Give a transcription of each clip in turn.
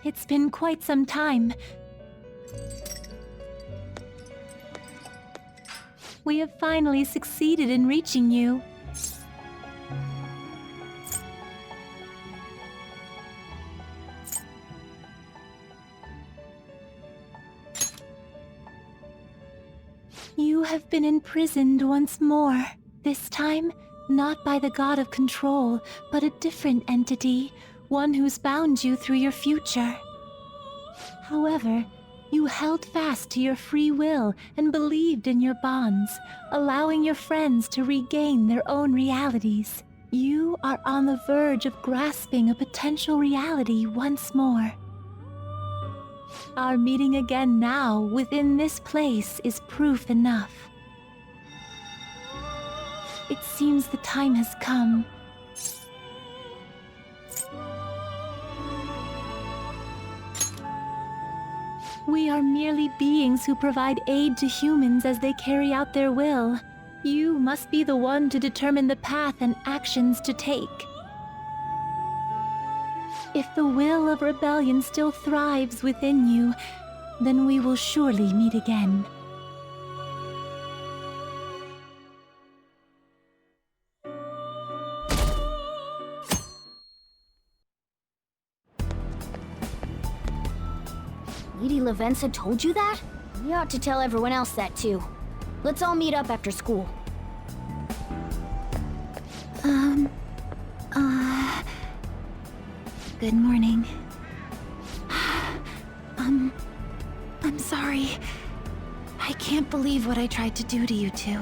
It's been quite some time. We have finally succeeded in reaching you. You have been imprisoned once more. This time, not by the god of control, but a different entity, one who's bound you through your future. However, you held fast to your free will and believed in your bonds, allowing your friends to regain their own realities. You are on the verge of grasping a potential reality once more. Our meeting again now within this place is proof enough. It seems the time has come. We are merely beings who provide aid to humans as they carry out their will. You must be the one to determine the path and actions to take. If the will of rebellion still thrives within you, then we will surely meet again. Lady Lavenza told you that? We ought to tell everyone else that too. Let's all meet up after school. Good morning. I'm sorry. I can't believe what I tried to do to you two.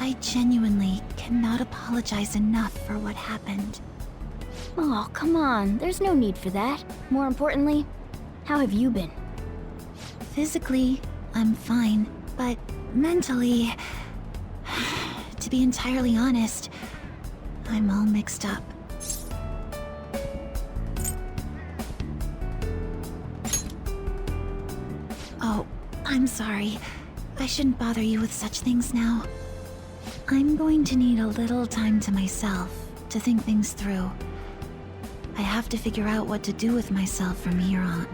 I genuinely cannot apologize enough for what happened. Oh, come on. There's no need for that. More importantly, how have you been? Physically, I'm fine, but mentally, to be entirely honest, I'm all mixed up. Oh, I'm sorry. I shouldn't bother you with such things now. I'm going to need a little time to myself to think things through. I have to figure out what to do with myself from here on.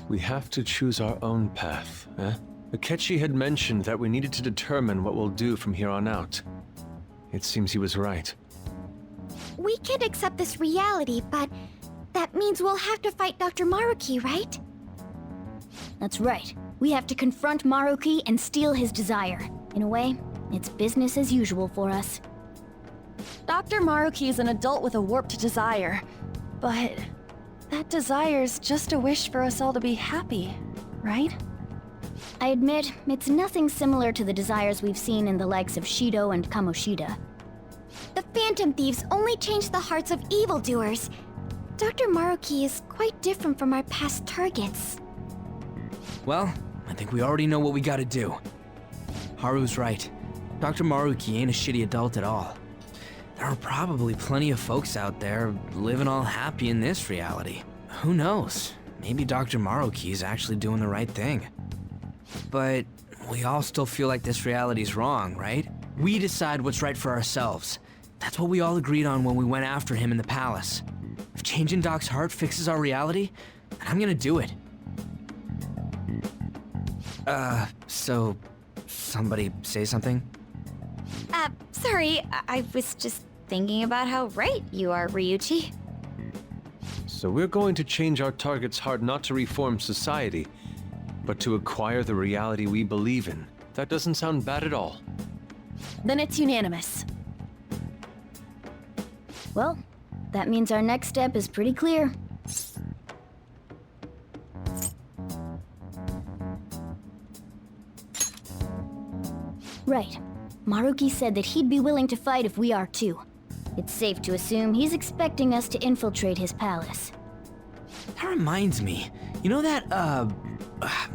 We have to choose our own path, eh? Akechi had mentioned that we needed to determine what we'll do from here on out. It seems he was right. We can accept this reality, but that means we'll have to fight Dr. Maruki, right? That's right. We have to confront Maruki and steal his desire. In a way, it's business as usual for us. Dr. Maruki is an adult with a warped desire, but that desire's just a wish for us all to be happy, right? I admit, it's nothing similar to the desires we've seen in the likes of Shido and Kamoshida. The Phantom Thieves only change the hearts of evildoers. Dr. Maruki is quite different from our past targets. Well, I think we already know what we gotta do. Haru's right. Dr. Maruki ain't a shitty adult at all. There are probably plenty of folks out there living all happy in this reality. Who knows? Maybe Dr. Maruki's actually doing the right thing. But we all still feel like this reality's wrong, right? We decide what's right for ourselves. That's what we all agreed on when we went after him in the palace. If changing Doc's heart fixes our reality, and I'm gonna do it. So somebody say something? Sorry, I was just thinking about how right you are, Ryuichi. So we're going to change our target's heart not to reform society, but to acquire the reality we believe in. That doesn't sound bad at all. Then it's unanimous. Well, that means our next step is pretty clear. Right. Maruki said that he'd be willing to fight if we are too. It's safe to assume he's expecting us to infiltrate his palace. That reminds me, you know that,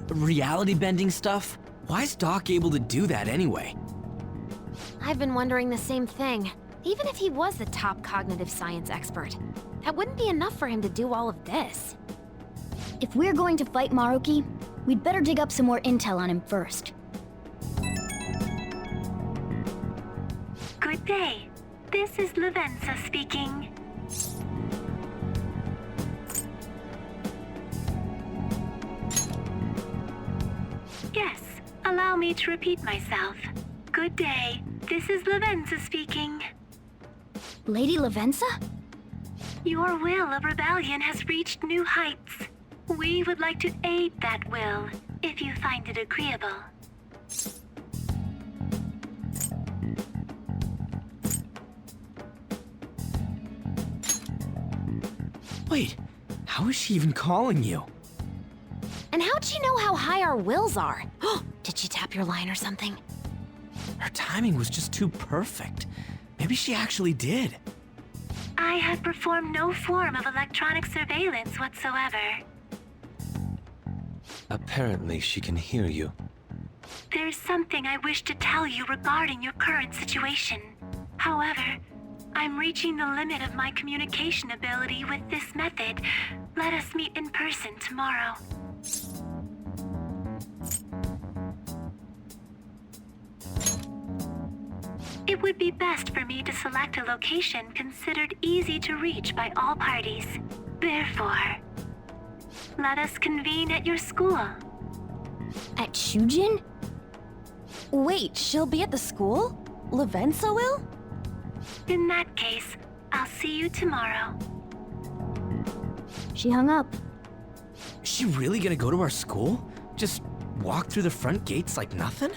reality bending stuff? Why is Doc able to do that anyway? I've been wondering the same thing. Even if he was the top cognitive science expert, that wouldn't be enough for him to do all of this. If we're going to fight Maruki, we'd better dig up some more intel on him first. Good day. This is Lavenza speaking. Yes, allow me to repeat myself. Good day. This is Lavenza speaking. Lady Lavenza? Your will of rebellion has reached new heights. We would like to aid that will, if you find it agreeable. Wait, how is she even calling you? And how'd she know how high our wills are? Did she tap your line or something? Her timing was just too perfect. Maybe she actually did. I have performed no form of electronic surveillance whatsoever. Apparently, she can hear you. There's something I wish to tell you regarding your current situation. However, I'm reaching the limit of my communication ability with this method. Let us meet in person tomorrow. It would be best for me to select a location considered easy to reach by all parties. Therefore, let us convene at your school. At Shujin? Wait, she'll be at the school? Lavenza will? In that case, I'll see you tomorrow. She hung up. Is she really gonna go to our school? Just walk through the front gates like nothing?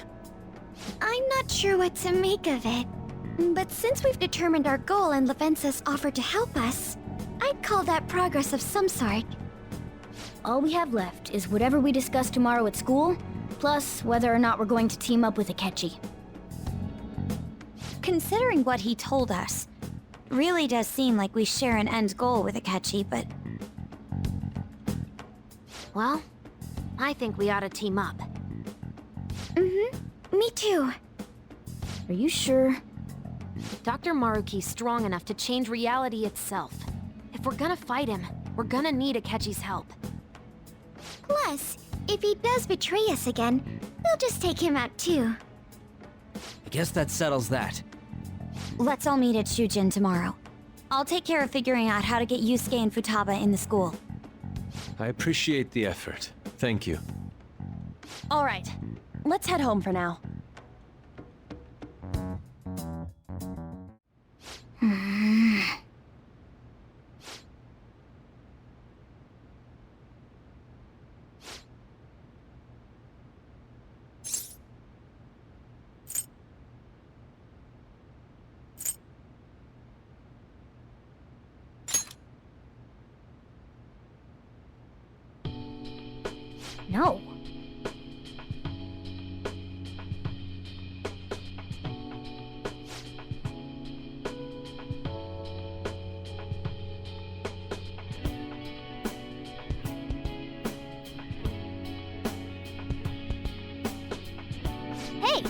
I'm not sure what to make of it. But since we've determined our goal and Lavenza's offered to help us, I'd call that progress of some sort. All we have left is whatever we discuss tomorrow at school, plus whether or not we're going to team up with Akechi. Considering what he told us, really does seem like we share an end goal with Akechi, but Well, I think we ought to team up. me too. Are you sure? Dr. Maruki's strong enough to change reality itself. If we're gonna fight him, we're gonna need Akechi's help. Plus, if he does betray us again, we'll just take him out too. I guess that settles that. Let's all meet at Shujin tomorrow. I'll take care of figuring out how to get Yusuke and Futaba in the school. I appreciate the effort. Thank you. All right, let's head home for now. No. Hey!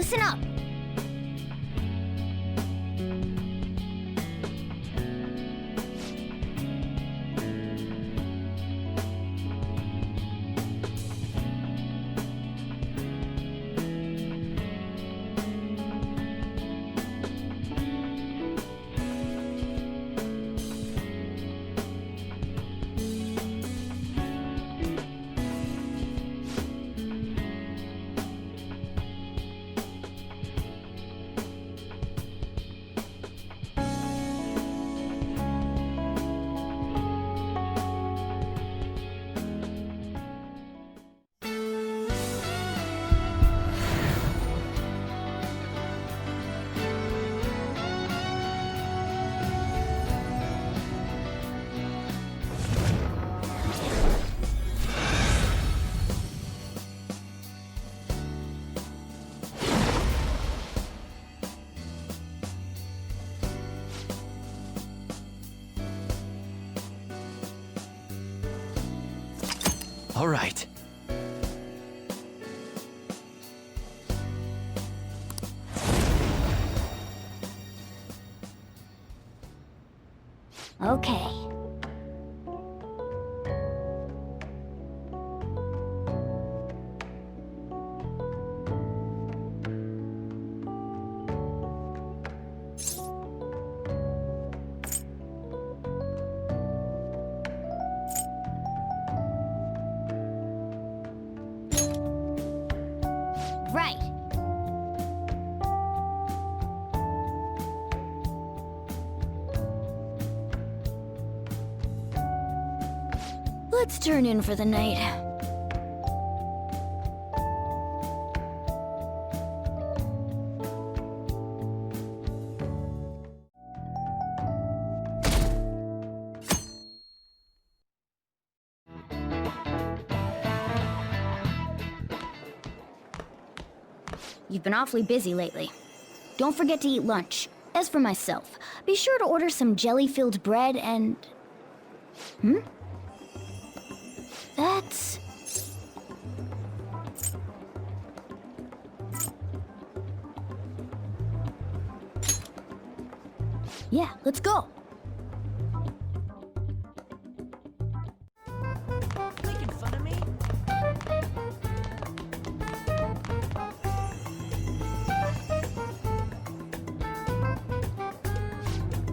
listen up. All right. Okay. Right. Let's turn in for the night. You've been awfully busy lately. Don't forget to eat lunch. As for myself, be sure to order some jelly-filled bread and... That's... Yeah, let's go. Making fun of me?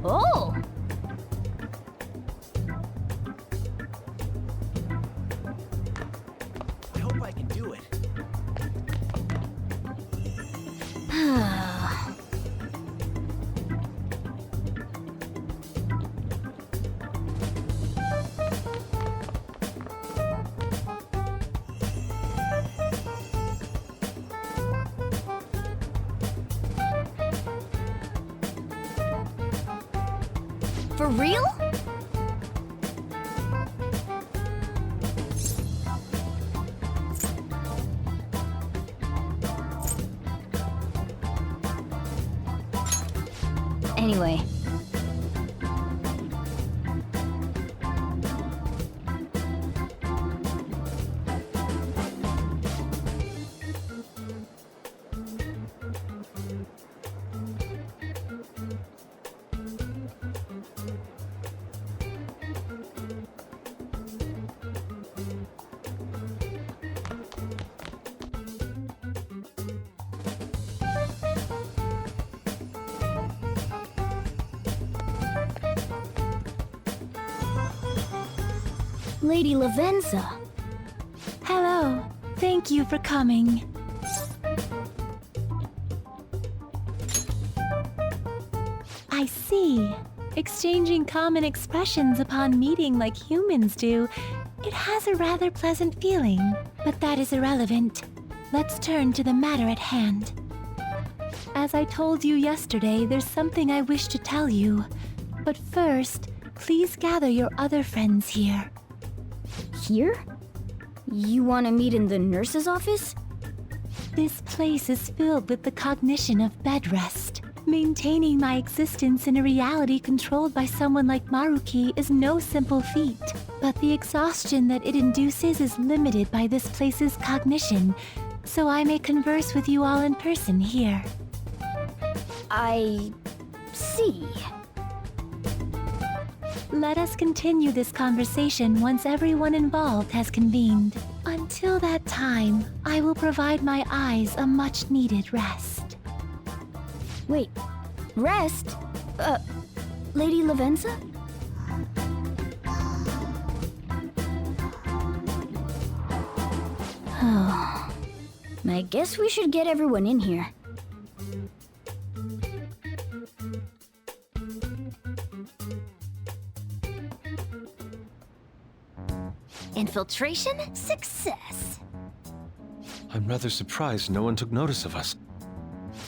Oh! I hope I can do it. For real? Anyway. Lady Lavenza. Hello. Thank you for coming. I see. Exchanging common expressions upon meeting like humans do, it has a rather pleasant feeling. But that is irrelevant. Let's turn to the matter at hand. As I told you yesterday, there's something I wish to tell you. But first, please gather your other friends here. Here? You want to meet in the nurse's office? This place is filled with the cognition of bed rest. Maintaining my existence in a reality controlled by someone like Maruki is no simple feat. But the exhaustion that it induces is limited by this place's cognition, so I may converse with you all in person here. I see. Let us continue this conversation once everyone involved has convened. Until that time, I will provide my eyes a much-needed rest. Wait, rest? Lady Lavenza? I guess we should get everyone in here. Infiltration success. I'm rather surprised no one took notice of us.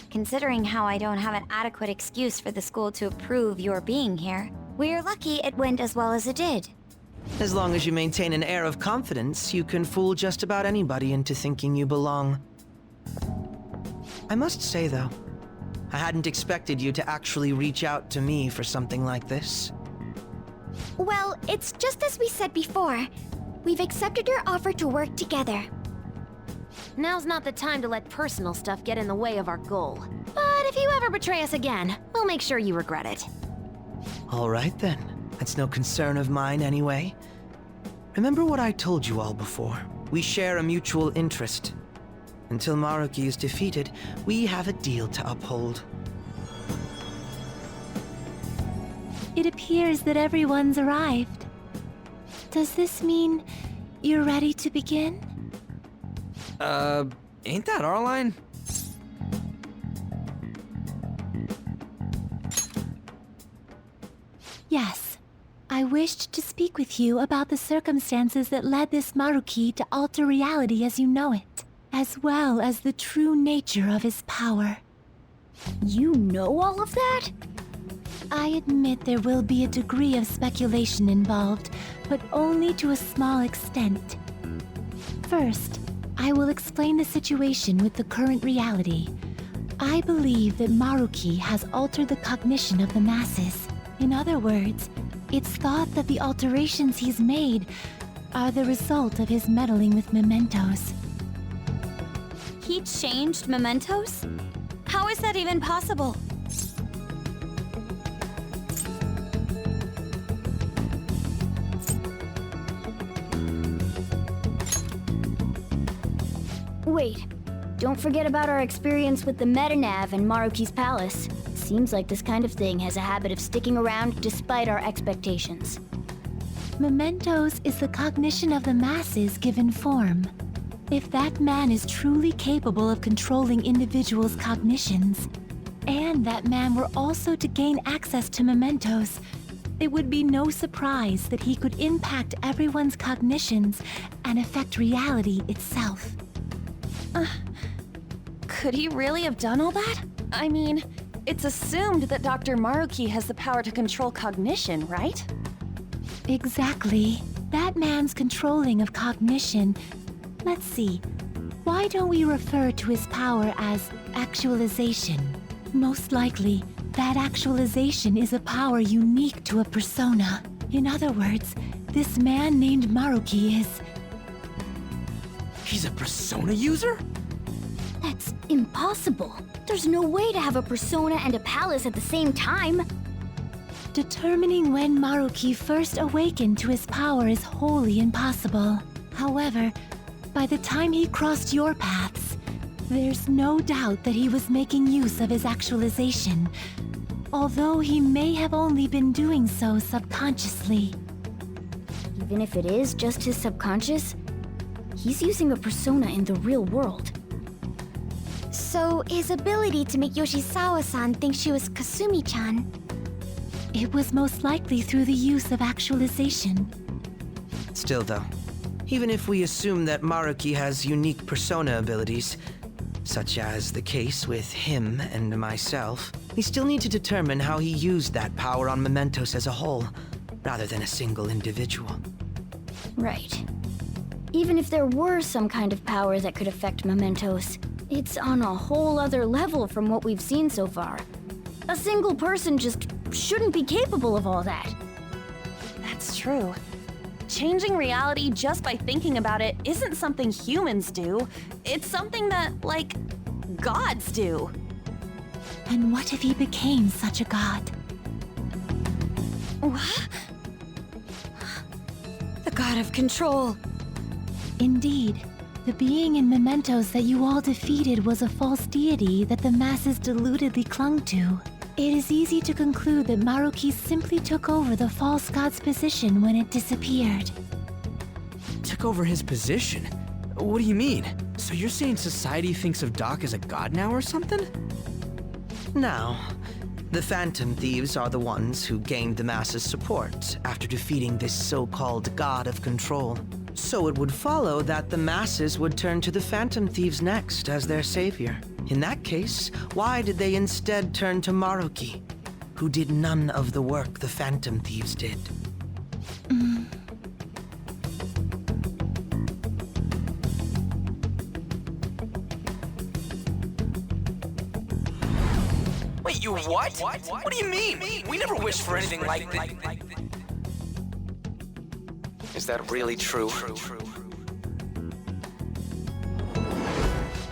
Considering how I don't have an adequate excuse for the school to approve your being here, we're lucky it went as well as it did. As long as you maintain an air of confidence, you can fool just about anybody into thinking you belong. I must say, though, I hadn't expected you to actually reach out to me for something like this. Well, it's just as we said before. We've accepted your offer to work together. Now's not the time to let personal stuff get in the way of our goal. But if you ever betray us again, we'll make sure you regret it. All right, then. That's no concern of mine, anyway. Remember what I told you all before. We share a mutual interest. Until Maruki is defeated, we have a deal to uphold. It appears that everyone's arrived. Does this mean you're ready to begin? Ain't that our line? Yes. I wished to speak with you about the circumstances that led this Maruki to alter reality as you know it, as well as the true nature of his power. You know all of that? I admit there will be a degree of speculation involved, but only to a small extent. First, I will explain the situation with the current reality. I believe that Maruki has altered the cognition of the masses. In other words, it's thought that the alterations he's made are the result of his meddling with mementos. He changed mementos? How is that even possible? Wait, don't forget about our experience with the Metanav and Maruki's palace. Seems like this kind of thing has a habit of sticking around despite our expectations. Mementos is the cognition of the masses given form. If that man is truly capable of controlling individuals' cognitions, and that man were also to gain access to mementos, it would be no surprise that he could impact everyone's cognitions and affect reality itself. Could he really have done all that? I mean, it's assumed that Dr. Maruki has the power to control cognition, right? Exactly. That man's controlling of cognition. Let's see. Why don't we refer to his power as actualization? Most likely, that actualization is a power unique to a persona. In other words, this man named Maruki is... He's a persona user? That's impossible. There's no way to have a persona and a palace at the same time. Determining when Maruki first awakened to his power is wholly impossible. However, by the time he crossed your paths, there's no doubt that he was making use of his actualization, although he may have only been doing so subconsciously. Even if it is just his subconscious, he's using a persona in the real world. So, his ability to make Yoshizawa-san think she was Kasumi-chan. It was most likely through the use of actualization. Still, though, even if we assume that Maruki has unique persona abilities, such as the case with him and myself, we still need to determine how he used that power on mementos as a whole, rather than a single individual. Right. Even if there were some kind of power that could affect mementos, it's on a whole other level from what we've seen so far. A single person just shouldn't be capable of all that. That's true. changing reality just by thinking about it isn't something humans do. It's something that, like, gods do. And what if he became such a god? What? The god of control. Indeed, the being in mementos that you all defeated was a false deity that the masses deludedly clung to. It is easy to conclude that Maruki simply took over the false god's position when it disappeared. Took over his position? What do you mean? So you're saying society thinks of Doc as a god now or something? Now, the Phantom Thieves are the ones who gained the masses' support after defeating this so-called god of control. So it would follow that the masses would turn to the Phantom Thieves next as their savior. In that case, why did they instead turn to Maruki, who did none of the work the Phantom Thieves did? Wait, you what? What do you mean? We never wished for anything like this. Is that really true?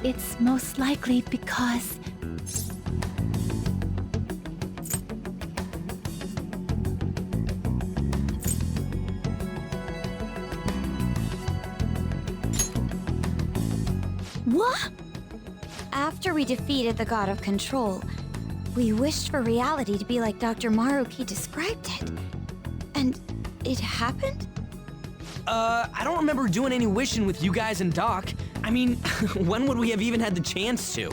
It's most likely because... What? After we defeated the god of control, we wished for reality to be like Dr. Maruki described it. And it happened? I don't remember doing any wishing with you guys and Doc. I mean, when would we have even had the chance to?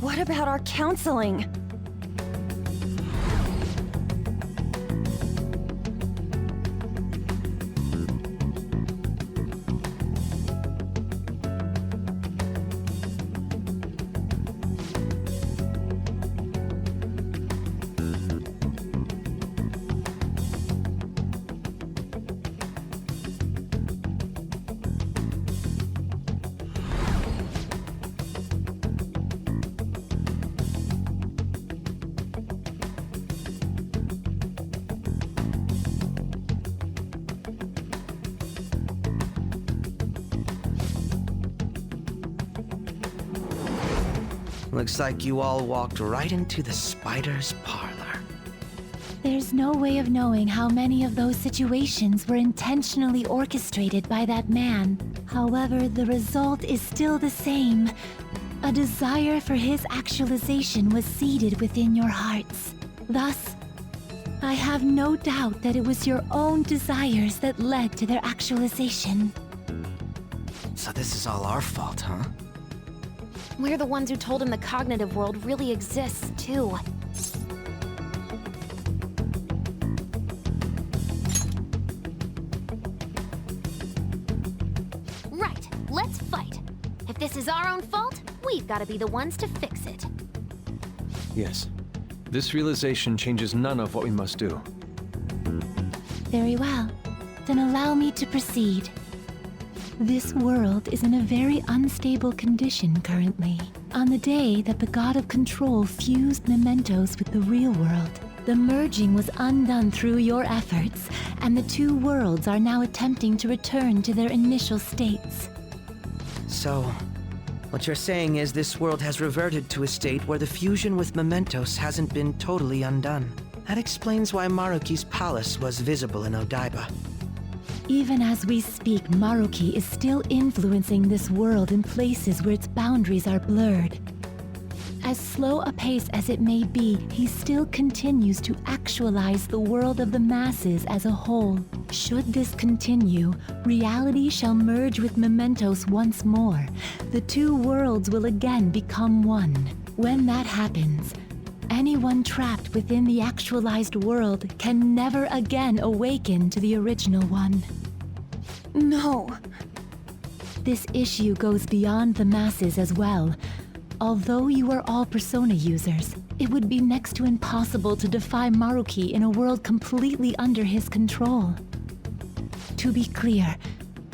What about our counseling? Looks like you all walked right into the spider's parlor. There's no way of knowing how many of those situations were intentionally orchestrated by that man. However, the result is still the same. A desire for his actualization was seeded within your hearts. Thus, I have no doubt that it was your own desires that led to their actualization. So this is all our fault, huh? We're the ones who told him the cognitive world really exists, too. Right, let's fight. If this is our own fault, we've got to be the ones to fix it. Yes. This realization changes none of what we must do. Very well. Then allow me to proceed. This world is in a very unstable condition currently. On the day that the God of Control fused mementos with the real world, the merging was undone through your efforts, and the two worlds are now attempting to return to their initial states. So, what you're saying is this world has reverted to a state where the fusion with mementos hasn't been totally undone. That explains why Maruki's palace was visible in Odaiba. Even as we speak, Maruki is still influencing this world in places where its boundaries are blurred. As slow a pace as it may be, he still continues to actualize the world of the masses as a whole. Should this continue, reality shall merge with mementos once more. The two worlds will again become one. When that happens, anyone trapped within the actualized world can never again awaken to the original one. No. This issue goes beyond the masses as well. Although you are all Persona users, it would be next to impossible to defy Maruki in a world completely under his control. To be clear,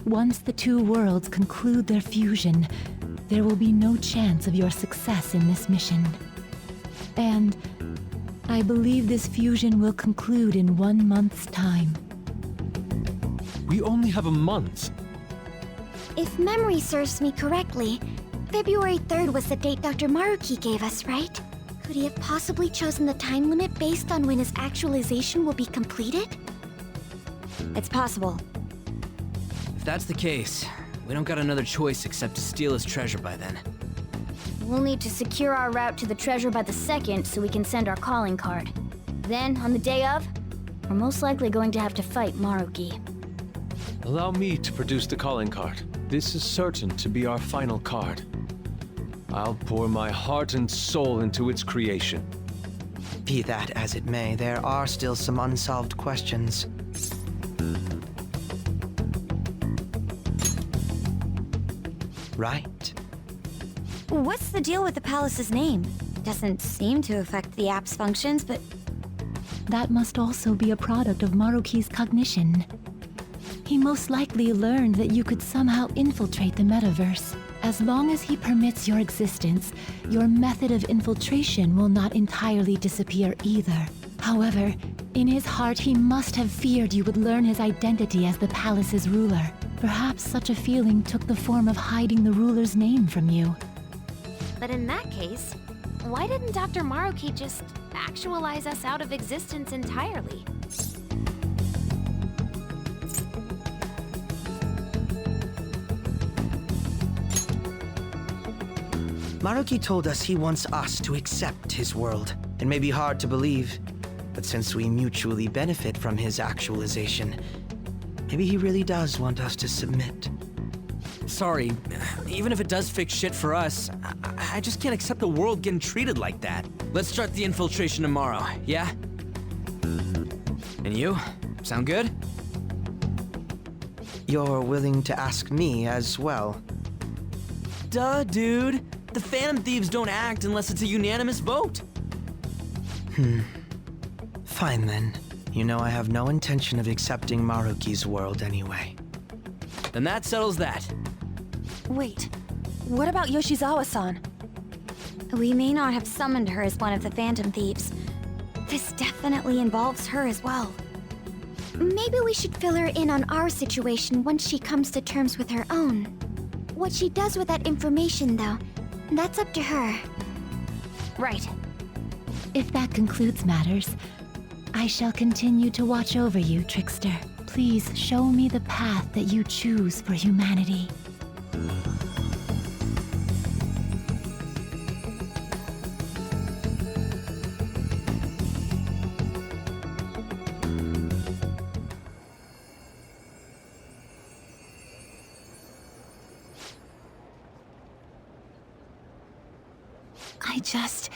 once the two worlds conclude their fusion, there will be no chance of your success in this mission. And I believe this fusion will conclude in 1 month's time. We only have a month. If memory serves me correctly, February 3rd was the date Dr. Maruki gave us, right? Could he have possibly chosen the time limit based on when his actualization will be completed? It's possible. If that's the case, we don't got another choice except to steal his treasure by then. We'll need to secure our route to the treasure by the 2nd so we can send our calling card. Then, on the day of, we're most likely going to have to fight Maruki. Allow me to produce the calling card. This is certain to be our final card. I'll pour my heart and soul into its creation. Be that as it may, there are still some unsolved questions. Right? What's the deal with the palace's name? Doesn't seem to affect the app's functions, but That must also be a product of Maruki's cognition. He most likely learned that you could somehow infiltrate the metaverse. As long as he permits your existence, your method of infiltration will not entirely disappear either. However, in his heart he must have feared you would learn his identity as the palace's ruler. Perhaps such a feeling took the form of hiding the ruler's name from you. But in that case, why didn't Dr. Maruki just actualize us out of existence entirely? Maruki told us he wants us to accept his world. It may be hard to believe, but since we mutually benefit from his actualization, maybe he really does want us to submit. Sorry, even if it does fix shit for us, I just can't accept the world getting treated like that. Let's start the infiltration tomorrow, yeah? And you? Sound good? You're willing to ask me as well. Duh, dude. The Phantom Thieves don't act unless it's a unanimous vote. Fine then. You know I have no intention of accepting Maruki's world anyway. Then that settles that. Wait, what about Yoshizawa-san? we may not have summoned her as one of the Phantom Thieves. This definitely involves her as well. Maybe we should fill her in on our situation once she comes to terms with her own. What she does with that information, though, that's up to her. Right. If that concludes matters, I shall continue to watch over you, Trickster. Please show me the path that you choose for humanity. I just...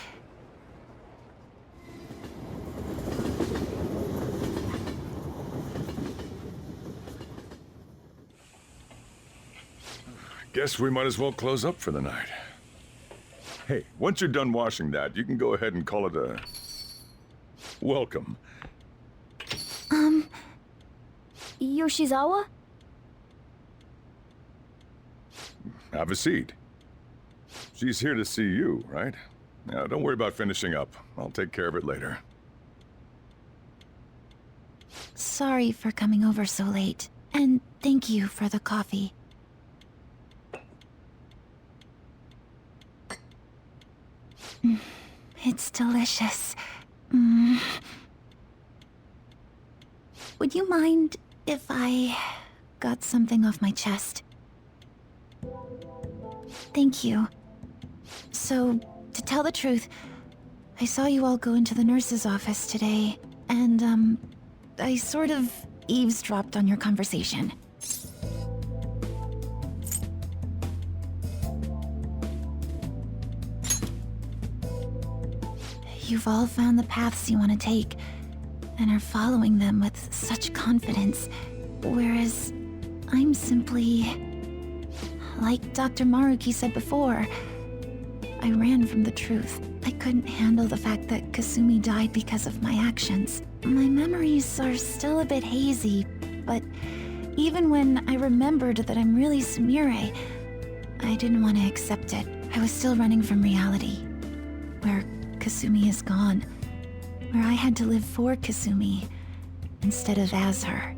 Guess we might as well close up for the night. Hey, once you're done washing that, you can go ahead and call it a... welcome. Yoshizawa? Have a seat. She's here to see you, right? Now, don't worry about finishing up. I'll take care of it later. Sorry for coming over so late. And thank you for the coffee. It's delicious. Would you mind if I got something off my chest? Thank you. So, to tell the truth, I saw you all go into the nurse's office today, and, I sort of eavesdropped on your conversation. You've all found the paths you want to take, and are following them with such confidence, whereas I'm simply... Like Dr. Maruki said before, I ran from the truth. I couldn't handle the fact that Kasumi died because of my actions. My memories are still a bit hazy, but even when I remembered that I'm really Sumire, I didn't want to accept it. I was still running from reality, where Kasumi is gone. where I had to live for Kasumi instead of as her.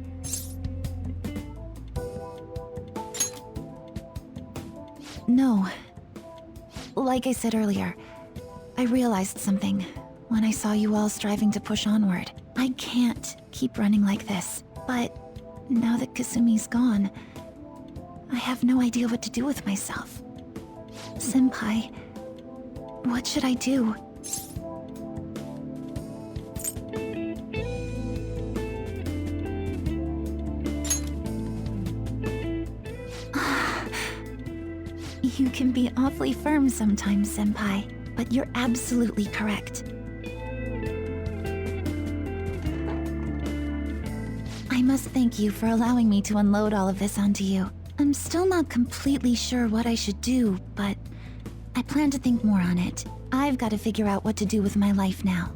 No. Like I said earlier, I realized something when I saw you all striving to push onward. I can't keep running like this, but now that Kasumi's gone, I have no idea what to do with myself. Senpai, what should I do? You can be awfully firm sometimes, Senpai, but you're absolutely correct. I must thank you for allowing me to unload all of this onto you. I'm still not completely sure what I should do, but I plan to think more on it. I've got to figure out what to do with my life now.